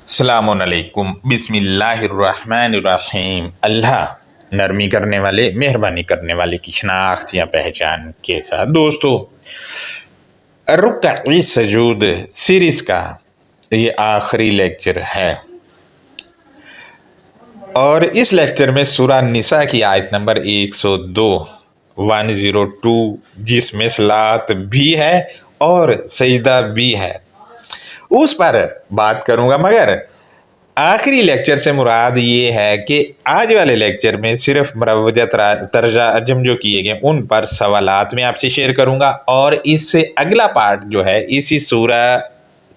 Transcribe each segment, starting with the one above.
السلام علیکم، بسم اللہ الرحمن الرحیم۔ اللہ نرمی کرنے والے، مہربانی کرنے والے کی شناخت یا پہچان کے ساتھ دوستو، رکع سجود سیریز کا یہ آخری لیکچر ہے اور اس لیکچر میں سورہ نساء کی آیت نمبر 102 جس میں صلاۃ بھی ہے اور سجدہ بھی ہے اس پر بات کروں گا، مگر آخری لیکچر سے مراد یہ ہے کہ آج والے لیکچر میں صرف مروجہ ترجم جو کیے گئے ان پر سوالات میں آپ سے شیئر کروں گا، اور اس سے اگلا پارٹ جو ہے اسی سورہ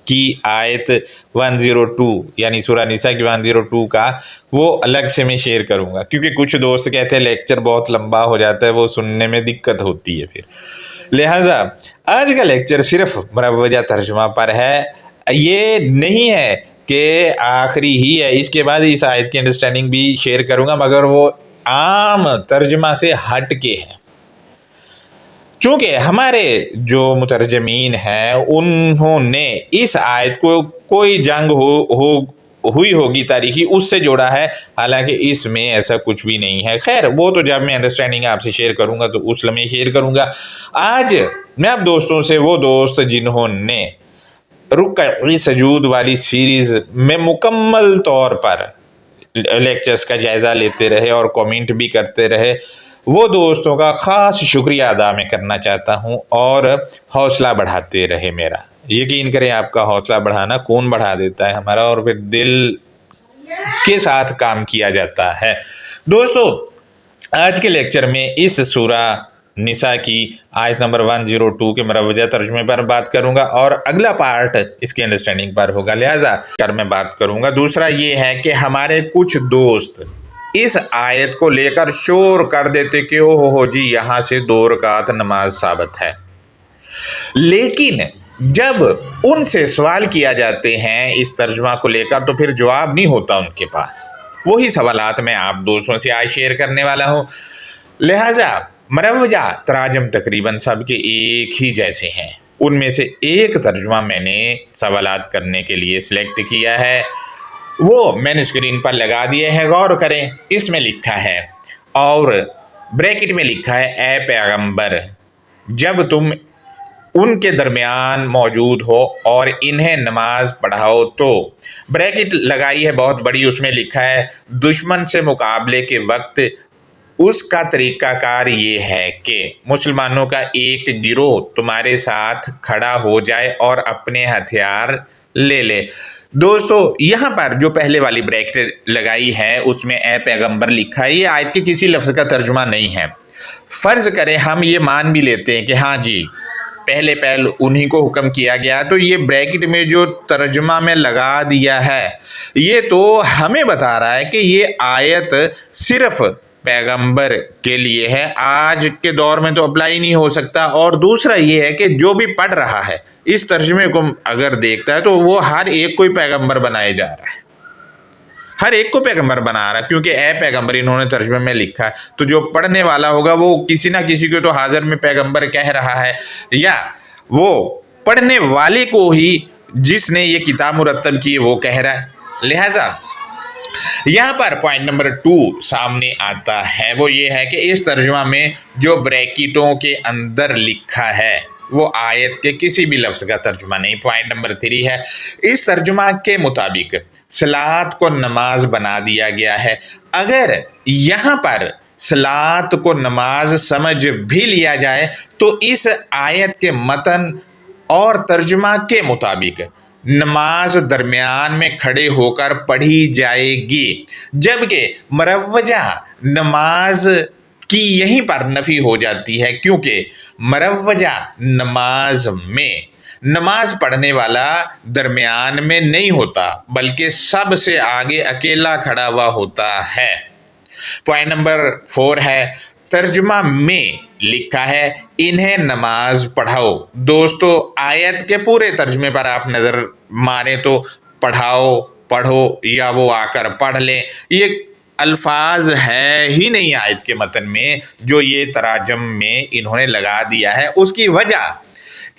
کی آیت 102 یعنی سورہ نساء کی 102 کا وہ الگ سے میں شیئر کروں گا، کیونکہ کچھ دوست کہتے ہیں لیکچر بہت لمبا ہو جاتا ہے، وہ سننے میں دقت ہوتی ہے، پھر لہٰذا آج کا لیکچر صرف مروجہ ترجمہ پر ہے۔ یہ نہیں ہے کہ آخری ہی ہے، اس کے بعد اس آیت کی انڈرسٹینڈنگ بھی شیئر کروں گا، مگر وہ عام ترجمہ سے ہٹ کے ہے، چونکہ ہمارے جو مترجمین ہیں انہوں نے اس آیت کو کوئی جنگ ہوئی ہوگی تاریخی اس سے جوڑا ہے، حالانکہ اس میں ایسا کچھ بھی نہیں ہے۔ خیر وہ تو جب میں انڈرسٹینڈنگ آپ سے شیئر کروں گا تو اس لمحے شیئر کروں گا۔ آج میں آپ دوستوں سے، وہ دوست جنہوں نے رکع سجود والی سیریز میں مکمل طور پر لیکچرز کا جائزہ لیتے رہے اور کومنٹ بھی کرتے رہے، وہ دوستوں کا خاص شکریہ ادا میں کرنا چاہتا ہوں، اور حوصلہ بڑھاتے رہے میرا۔ یقین کریں آپ کا حوصلہ بڑھانا خون بڑھا دیتا ہے ہمارا، اور پھر دل کے ساتھ کام کیا جاتا ہے۔ دوستو آج کے لیکچر میں اس سورہ نساء کی آیت نمبر 102 کے مروجہ ترجمے پر بات کروں گا، اور اگلا پارٹ اس کے انڈرسٹینڈنگ پر ہوگا، لہٰذا میں بات کروں گا۔ دوسرا یہ ہے کہ ہمارے کچھ دوست اس آیت کو لے کر شور کر دیتے کہ اوہ جی یہاں سے 2 رکعت نماز ثابت ہے، لیکن جب ان سے سوال کیا جاتے ہیں اس ترجمہ کو لے کر تو پھر جواب نہیں ہوتا ان کے پاس۔ وہی سوالات میں آپ دوستوں سے آج شیئر کرنے والا ہوں، لہٰذا مروجہ تراجم تقریباً سب کے ایک ہی جیسے ہیں، ان میں سے ایک ترجمہ میں نے سوالات کرنے کے لیے سلیکٹ کیا ہے، وہ میں نے اسکرین پر لگا دیے ہیں، غور کریں۔ اس میں لکھا ہے، اور بریکٹ میں لکھا ہے، اے پیغمبر جب تم ان کے درمیان موجود ہو اور انہیں نماز پڑھاؤ تو، بریکٹ لگائی ہے بہت بڑی، اس میں لکھا ہے دشمن سے مقابلے کے وقت اس کا طریقہ کار یہ ہے کہ مسلمانوں کا ایک گروہ تمہارے ساتھ کھڑا ہو جائے اور اپنے ہتھیار لے لے۔ دوستو یہاں پر جو پہلے والی بریکٹ لگائی ہے اس میں اے پیغمبر لکھا ہے، یہ آیت کے کسی لفظ کا ترجمہ نہیں ہے۔ فرض کریں ہم یہ مان بھی لیتے ہیں کہ ہاں جی پہلے انہی کو حکم کیا گیا، تو یہ بریکٹ میں جو ترجمہ میں لگا دیا ہے یہ تو ہمیں بتا رہا ہے کہ یہ آیت صرف پیغمبر کے لیے ہے، آج کے دور میں تو اپلائی نہیں ہو سکتا۔ اور دوسرا یہ ہے کہ جو بھی پڑھ رہا ہے اس ترجمے کو اگر دیکھتا ہے تو وہ ہر ایک کو پیغمبر بنائے جا رہا ہے، ہر ایک کو پیغمبر بنا رہا ہے، کیونکہ اے پیغمبر انہوں نے ترجمے میں لکھا ہے، تو جو پڑھنے والا ہوگا وہ کسی نہ کسی کو تو حاضر میں پیغمبر کہہ رہا ہے، یا وہ پڑھنے والے کو ہی جس نے یہ کتاب مرتب کی وہ کہہ رہا ہے۔ لہٰذا یہاں پر پوائنٹ نمبر 2 سامنے آتا ہے، وہ یہ ہے کہ اس ترجمہ میں جو بریکٹوں کے اندر لکھا ہے وہ آیت کے کسی بھی لفظ کا ترجمہ نہیں۔ پوائنٹ نمبر 3 ہے، اس ترجمہ کے مطابق صلاۃ کو نماز بنا دیا گیا ہے۔ اگر یہاں پر صلاۃ کو نماز سمجھ بھی لیا جائے تو اس آیت کے متن اور ترجمہ کے مطابق نماز درمیان میں کھڑے ہو کر پڑھی جائے گی، جبکہ مروجہ نماز کی یہیں پر نفی ہو جاتی ہے، کیونکہ مروجہ نماز میں نماز پڑھنے والا درمیان میں نہیں ہوتا بلکہ سب سے آگے اکیلا کھڑا ہوا ہوتا ہے۔ پوائنٹ نمبر 4 ہے، ترجمہ میں لکھا ہے انہیں نماز پڑھاؤ۔ دوستو آیت کے پورے ترجمے پر آپ نظر ماریں تو پڑھاؤ، پڑھو، یا وہ آ کر پڑھ لیں، یہ الفاظ ہے ہی نہیں آیت کے متن میں جو یہ تراجم میں انہوں نے لگا دیا ہے۔ اس کی وجہ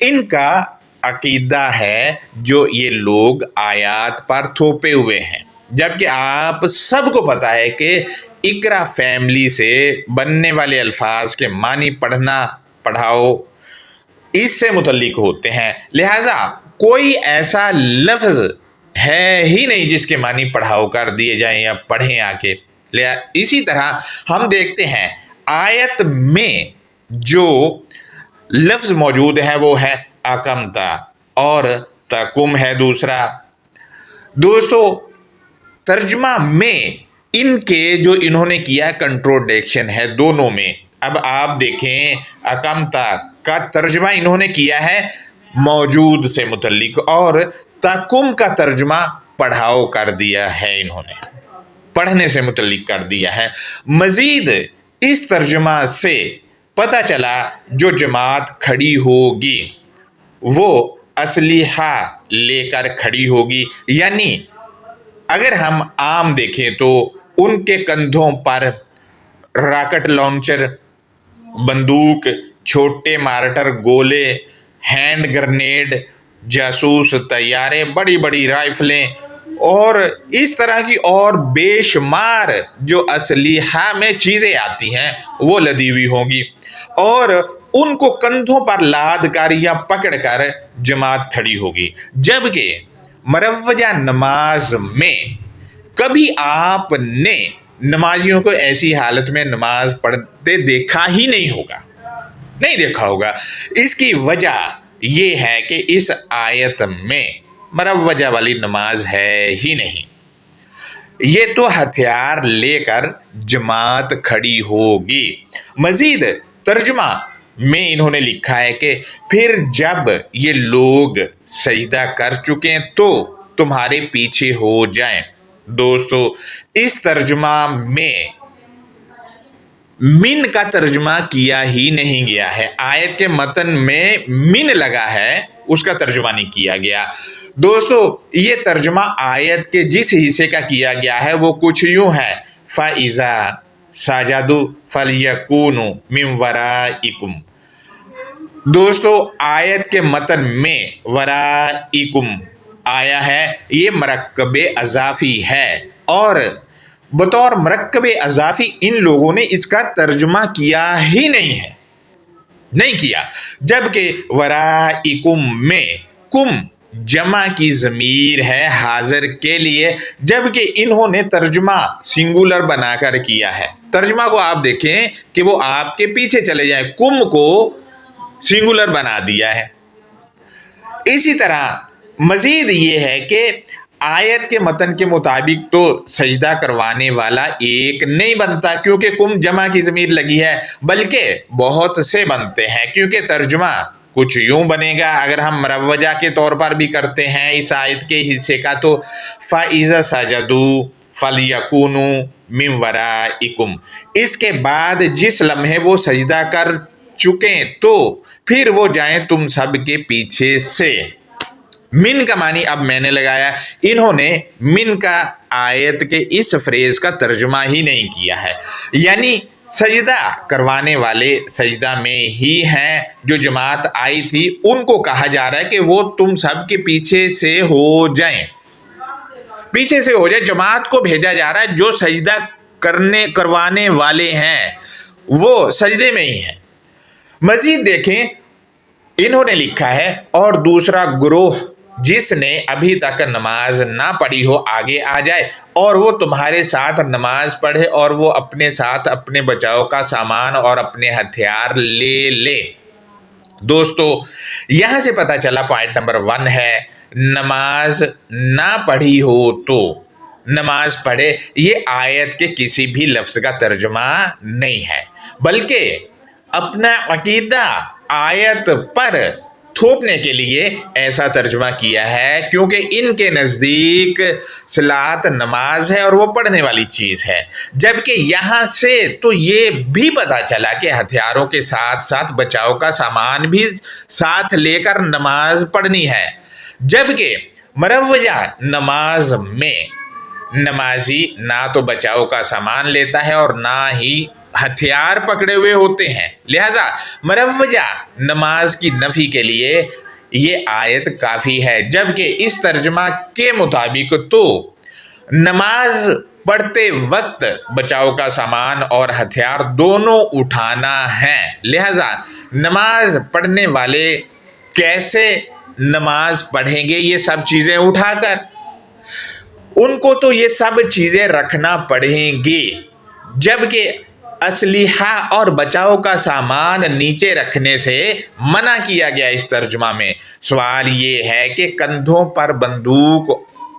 ان کا عقیدہ ہے جو یہ لوگ آیات پر تھوپے ہوئے ہیں، جبکہ آپ سب کو پتا ہے کہ اقرا فیملی سے بننے والے الفاظ کے معنی پڑھنا پڑھاؤ اس سے متعلق ہوتے ہیں، لہذا کوئی ایسا لفظ ہے ہی نہیں جس کے معنی پڑھاؤ کر دیے جائیں یا پڑھیں آ کے۔ اسی طرح ہم دیکھتے ہیں آیت میں جو لفظ موجود ہے وہ ہے اقمتا اور تقم ہے دوسرا۔ دوستو ترجمہ میں ان کے جو انہوں نے کیا کنٹروڈکشن ہے دونوں میں۔ اب آپ دیکھیں اقمتا کا ترجمہ انہوں نے کیا ہے موجود سے متعلق، اور تقم کا ترجمہ پڑھاؤ کر دیا ہے، انہوں نے پڑھنے سے متعلق کر دیا ہے۔ مزید اس ترجمہ سے پتہ چلا جو جماعت کھڑی ہوگی وہ اسلحہ لے کر کھڑی ہوگی، یعنی اگر ہم عام دیکھیں تو ان کے کندھوں پر راکٹ لانچر، بندوق، چھوٹے مارٹر گولے، ہینڈ گرنیڈ، جاسوس طیارے، بڑی بڑی رائفلیں اور اس طرح کی اور بے شمار جو اسلحہ میں چیزیں آتی ہیں وہ لدی ہوئی ہوں گی، اور ان کو کندھوں پر لاد کر یا پکڑ کر جماعت کھڑی ہوگی۔ جبکہ مروجہ نماز میں کبھی آپ نے نمازیوں کو ایسی حالت میں نماز پڑھتے دیکھا ہی نہیں ہوگا۔ اس کی وجہ یہ ہے کہ اس آیت میں مروجہ والی نماز ہے ہی نہیں، یہ تو ہتھیار لے کر جماعت کھڑی ہوگی۔ مزید ترجمہ میں انہوں نے لکھا ہے کہ پھر جب یہ لوگ سجدہ کر چکیں تو تمہارے پیچھے ہو جائیں۔ دوستو اس ترجمہ میں من کا ترجمہ کیا ہی نہیں گیا ہے، آیت کے متن میں من لگا ہے، اس کا ترجمہ نہیں کیا گیا۔ دوستو یہ ترجمہ آیت کے جس حصے کا کیا گیا ہے وہ کچھ یوں ہے، فَإِذَا سَجَدُوا فَلْيَكُونُوا مِنْ وَرَائِكُمْ۔ دوستو آیت کے متن میں وَرَائِكُمْ آیا ہے، یہ مرکب اضافی ہے، اور بطور مرکب اضافی ان لوگوں نے اس کا ترجمہ کیا ہی نہیں کیا، جبکہ ورائکم میں کم جمع کی ضمیر ہے حاضر کے لیے، جبکہ انہوں نے ترجمہ سنگولر بنا کر کیا ہے۔ ترجمہ کو آپ دیکھیں کہ وہ آپ کے پیچھے چلے جائیں، کم کو سنگولر بنا دیا ہے۔ اسی طرح مزید یہ ہے کہ آیت کے متن کے مطابق تو سجدہ کروانے والا ایک نہیں بنتا کیونکہ کم جمع کی ضمیر لگی ہے، بلکہ بہت سے بنتے ہیں، کیونکہ ترجمہ کچھ یوں بنے گا اگر ہم مروجہ کے طور پر بھی کرتے ہیں اس آیت کے حصے کا تو فَإِذَا سَجَدُوا فَلْيَكُونُوا مِنْ وَرَائِكُمْ، اس کے بعد جس لمحے وہ سجدہ کر چکیں تو پھر وہ جائیں تم سب کے پیچھے سے۔ من کا معنی اب میں نے لگایا، انہوں نے من کا آیت کے اس فریز کا ترجمہ ہی نہیں کیا ہے، یعنی سجدہ کروانے والے سجدہ میں ہی ہیں، جو جماعت آئی تھی ان کو کہا جا رہا ہے کہ وہ تم سب کے پیچھے سے ہو جائیں، پیچھے سے ہو جائیں، جماعت کو بھیجا جا رہا ہے، جو سجدہ کروانے والے ہیں وہ سجدے میں ہی ہیں۔ مزید دیکھیں انہوں نے لکھا ہے اور دوسرا گروہ جس نے ابھی تک نماز نہ پڑھی ہو آگے آ جائے اور وہ تمہارے ساتھ نماز پڑھے اور وہ اپنے ساتھ اپنے بچاؤ کا سامان اور اپنے ہتھیار لے۔ دوستو یہاں سے پتہ چلا پوائنٹ نمبر 1 ہے، نماز نہ پڑھی ہو تو نماز پڑھے، یہ آیت کے کسی بھی لفظ کا ترجمہ نہیں ہے، بلکہ اپنا عقیدہ آیت پر تھوپنے کے لیے ایسا ترجمہ کیا ہے، کیونکہ ان کے نزدیک صلاۃ نماز ہے اور وہ پڑھنے والی چیز ہے، جبکہ یہاں سے تو یہ بھی پتہ چلا کہ ہتھیاروں کے ساتھ ساتھ بچاؤ کا سامان بھی ساتھ لے کر نماز پڑھنی ہے، جبکہ مروجہ نماز میں نمازی نہ تو بچاؤ کا سامان لیتا ہے اور نہ ہی ہتھیار پکڑے ہوئے ہوتے ہیں، لہذا مروجہ نماز کی نفی کے لیے یہ آیت کافی ہے، جبکہ اس ترجمہ کے مطابق تو نماز پڑھتے وقت بچاؤ کا سامان اور ہتھیار دونوں اٹھانا ہے۔ لہذا نماز پڑھنے والے کیسے نماز پڑھیں گے یہ سب چیزیں اٹھا کر؟ ان کو تو یہ سب چیزیں رکھنا پڑیں گی، جبکہ اسلحہ اور بچاؤ کا سامان نیچے رکھنے سے منع کیا گیا اس ترجمہ میں۔ سوال یہ ہے کہ کندھوں پر بندوق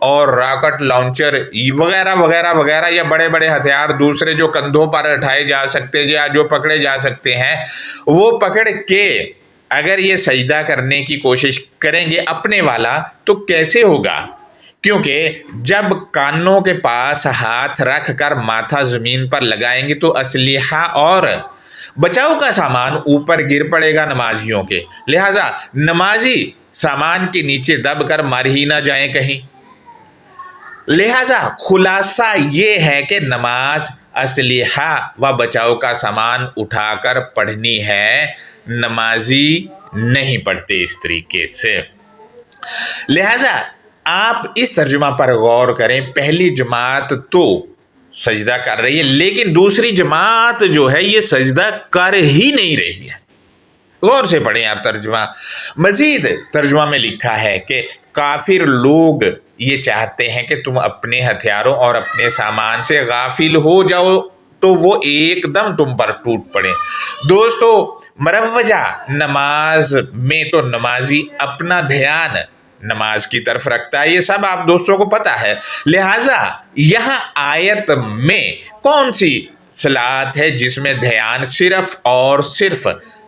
اور راکٹ لانچر وغیرہ وغیرہ وغیرہ یا بڑے بڑے ہتھیار دوسرے جو کندھوں پر اٹھائے جا سکتے یا جو پکڑے جا سکتے ہیں، وہ پکڑ کے اگر یہ سجدہ کرنے کی کوشش کریں گے اپنے والا تو کیسے ہوگا؟ کیونکہ جب کانوں کے پاس ہاتھ رکھ کر ماتھا زمین پر لگائیں گے تو اسلحہ اور بچاؤ کا سامان اوپر گر پڑے گا نمازیوں کے، لہذا نمازی سامان کے نیچے دب کر مر ہی نہ جائیں کہیں۔ لہذا خلاصہ یہ ہے کہ نماز اسلحہ و بچاؤ کا سامان اٹھا کر پڑھنی ہے، نمازی نہیں پڑھتے اس طریقے سے۔ لہذا آپ اس ترجمہ پر غور کریں، پہلی جماعت تو سجدہ کر رہی ہے لیکن دوسری جماعت جو ہے یہ سجدہ کر ہی نہیں رہی ہے۔ غور سے پڑھیں آپ ترجمہ۔ مزید ترجمہ میں لکھا ہے کہ کافر لوگ یہ چاہتے ہیں کہ تم اپنے ہتھیاروں اور اپنے سامان سے غافل ہو جاؤ تو وہ ایک دم تم پر ٹوٹ پڑے۔ دوستو، مروجہ نماز میں تو نمازی اپنا دھیان نماز کی طرف رکھتا ہے، یہ سب آپ دوستوں کو پتا ہے۔ لہٰذا یہاں آیت میں کون سی صلاۃ ہے جس میں دھیان صرف اور صرف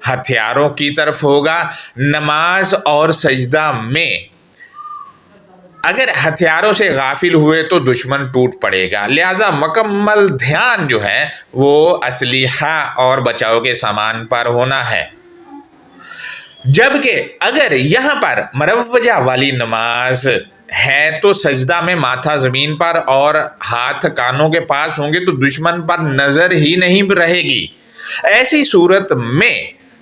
ہتھیاروں کی طرف ہوگا؟ نماز اور سجدہ میں اگر ہتھیاروں سے غافل ہوئے تو دشمن ٹوٹ پڑے گا، لہذا مکمل دھیان جو ہے وہ اسلحہ اور بچاؤ کے سامان پر ہونا ہے۔ جبکہ اگر یہاں پر مروجہ والی نماز ہے تو سجدہ میں ماتھا زمین پر اور ہاتھ کانوں کے پاس ہوں گے تو دشمن پر نظر ہی نہیں رہے گی۔ ایسی صورت میں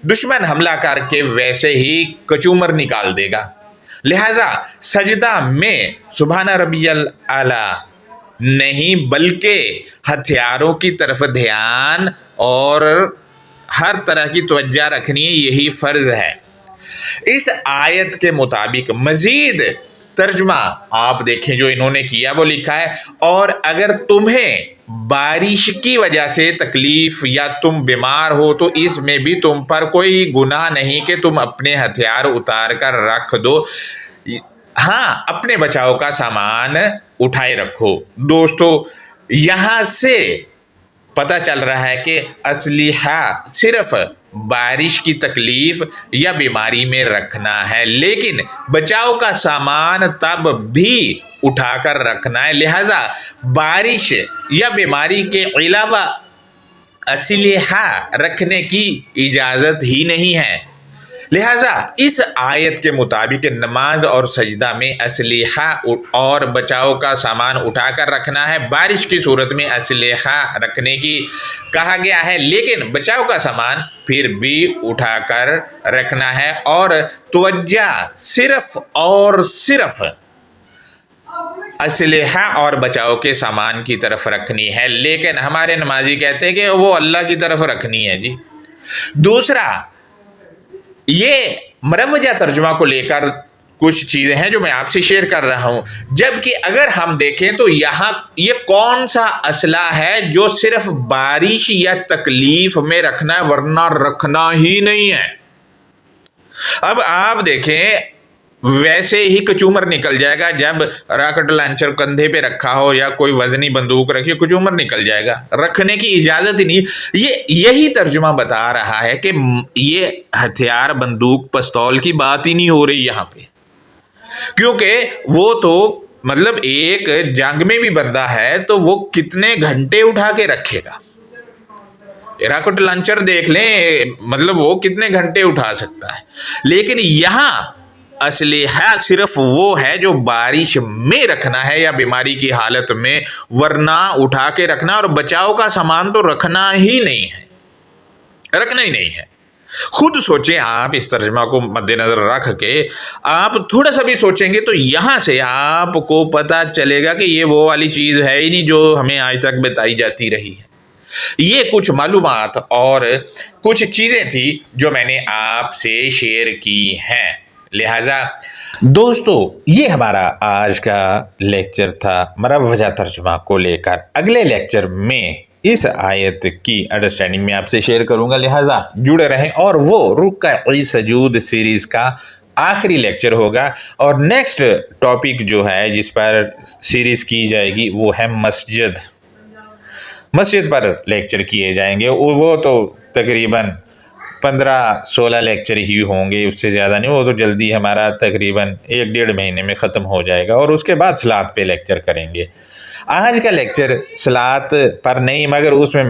دشمن حملہ کر کے ویسے ہی کچومر نکال دے گا۔ لہذا سجدہ میں سبحان ربی الاعلی نہیں بلکہ ہتھیاروں کی طرف دھیان اور ہر طرح کی توجہ رکھنی ہے، یہی فرض ہے۔ اس آیت کے مطابق مزید ترجمہ آپ دیکھیں جو انہوں نے کیا، وہ لکھا ہے اور اگر تمہیں بارش کی وجہ سے تکلیف یا تم بیمار ہو تو اس میں بھی تم پر کوئی گناہ نہیں کہ تم اپنے ہتھیار اتار کر رکھ دو، ہاں اپنے بچاؤ کا سامان اٹھائے رکھو۔ دوستو، یہاں سے پتہ چل رہا ہے کہ اسلحہ صرف بارش کی تکلیف یا بیماری میں رکھنا ہے، لیکن بچاؤ کا سامان تب بھی اٹھا کر رکھنا ہے۔ لہذا بارش یا بیماری کے علاوہ اسلحہ رکھنے کی اجازت ہی نہیں ہے۔ لہذا اس آیت کے مطابق نماز اور سجدہ میں اسلحہ اور بچاؤ کا سامان اٹھا کر رکھنا ہے۔ بارش کی صورت میں اسلحہ رکھنے کی کہا گیا ہے، لیکن بچاؤ کا سامان پھر بھی اٹھا کر رکھنا ہے اور توجہ صرف اور صرف اسلحہ اور بچاؤ کے سامان کی طرف رکھنی ہے، لیکن ہمارے نمازی کہتے ہیں کہ وہ اللہ کی طرف رکھنی ہے جی۔ دوسرا، یہ مروجہ ترجمہ کو لے کر کچھ چیزیں ہیں جو میں آپ سے شیئر کر رہا ہوں، جبکہ اگر ہم دیکھیں تو یہاں یہ کون سا اسلحہ ہے جو صرف بارش یا تکلیف میں رکھنا ہے ورنہ رکھنا ہی نہیں ہے۔ اب آپ دیکھیں ویسے ہی کچومر نکل جائے گا، جب راکٹ لانچر کندھے پہ رکھا ہو یا کوئی وزنی بندوق رکھی کچومر نکل جائے گا، رکھنے کی اجازت ہی نہیں۔ یہی ترجمہ بتا رہا ہے کہ یہ ہتھیار بندوق پستول کی بات ہی نہیں ہو رہی یہاں پہ، کیونکہ وہ تو مطلب ایک جنگ میں بھی بندہ ہے تو وہ کتنے گھنٹے اٹھا کے رکھے گا۔ راکٹ لانچر دیکھ لیں، مطلب وہ کتنے گھنٹے اٹھا سکتا ہے، لیکن یہاں اسلحہ صرف وہ ہے جو بارش میں رکھنا ہے یا بیماری کی حالت میں، ورنہ اٹھا کے رکھنا، اور بچاؤ کا سامان تو رکھنا ہی نہیں ہے، رکھنا ہی نہیں ہے۔ خود سوچیں آپ اس ترجمہ کو مد نظر رکھ کے آپ تھوڑا سا بھی سوچیں گے تو یہاں سے آپ کو پتہ چلے گا کہ یہ وہ والی چیز ہے ہی نہیں جو ہمیں آج تک بتائی جاتی رہی ہے۔ یہ کچھ معلومات اور کچھ چیزیں تھی جو میں نے آپ سے شیئر کی ہیں۔ لہٰذا دوستو یہ ہمارا آج کا لیکچر تھا مروجہ ترجمہ کو لے کر۔ اگلے لیکچر میں اس آیت کی انڈرسٹینڈنگ میں آپ سے شیئر کروں گا، لہٰذا جڑے رہیں، اور وہ رکع سجود سیریز کا آخری لیکچر ہوگا، اور نیکسٹ ٹاپک جو ہے جس پر سیریز کی جائے گی وہ ہے مسجد پر لیکچر کیے جائیں گے۔ وہ تو تقریباً 15-16 لیکچر ہی ہوں گے، اس سے زیادہ نہیں، وہ تو جلدی ہمارا تقریباً 1-1.5 مہینے میں ختم ہو جائے گا، اور اس کے بعد صلاۃ پہ لیکچر کریں گے۔ آج کا لیکچر صلاۃ پر نہیں، مگر اس میں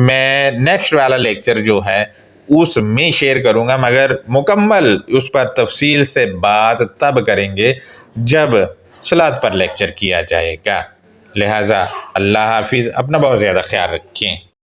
میں نیکسٹ والا لیکچر جو ہے اس میں شیئر کروں گا، مگر مکمل اس پر تفصیل سے بات تب کریں گے جب صلاۃ پر لیکچر کیا جائے گا۔ لہٰذا اللہ حافظ، اپنا بہت زیادہ خیال رکھیں۔